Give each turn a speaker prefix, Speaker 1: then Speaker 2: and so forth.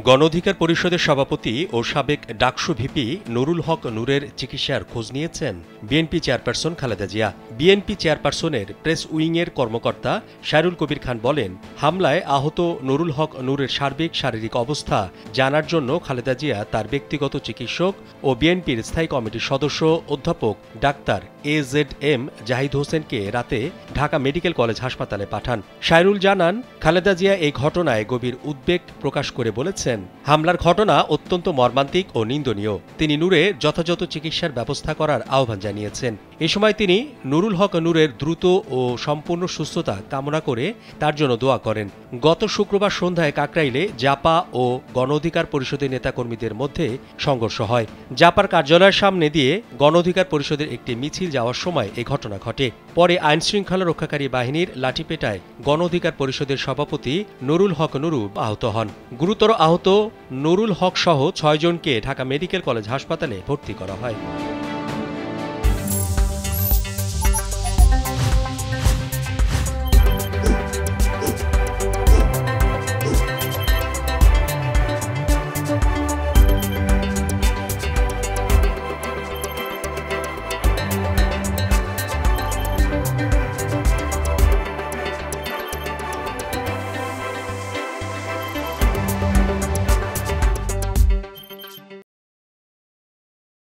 Speaker 1: গণ অধিকার পরিষদের সভাপতি ও সাবেক ডাকসু ভিপি নুরুল হক নূরের চিকিৎসার খোঁজ নিয়েছেন BNP chairperson Khaleda Zia. BNP চেয়ারপারসনের প্রেস উইংয়ের কর্মকর্তা সাইরুল কবির খান বলেন, হামলায় আহত নুরুল হক নূরের সার্বিক শারীরিক অবস্থা জানার জন্য খালেদা জিয়া তার ব্যক্তিগত চিকিৎসক ও বিএনপির স্থায়ী কমিটির সদস্য অধ্যাপক ডাক্তার AZM জাহিদ হোসেনকে রাতে ঢাকা মেডিকেল কলেজ হাসপাতালে পাঠান। সাইরুল জানান, খালেদা জিয়া এই ঘটনায় গভীর উদ্বেগ প্রকাশ করে বলেছেন, হামলার ঘটনা অত্যন্ত মর্মান্তিক ও নিন্দনীয়। তিনি নূরের যথাযথ চিকিৎসার ব্যবস্থা করার আহ্বান জানিয়েছেন। এ সময় তিনি নুরুল হক নূরের দ্রুত ও সম্পূর্ণ সুস্থতা কামনা করে তার জন্য দোয়া করেন। গত শুক্রবার সন্ধ্যায় কাকরাইলে জাপা ও গণ অধিকার পরিষদের নেতাকর্মীদের মধ্যে সংঘর্ষ হয়। জাপার কার্যালয়ের সামনে দিয়ে গণ অধিকার পরিষদের একটি মিছিল যাওয়ার সময় এই ঘটনা ঘটে। পরে আইনশৃঙ্খলা রক্ষাকারী বাহিনীর লাঠিপেটায় গণ অধিকার পরিষদের সভাপতি নুরুল হক নূরু আহত হন। গুরুতর আহত নুরুল হক সহ ৬ জনকে ঢাকা মেডিকেল কলেজ হাসপাতালে ভর্তি করা হয়।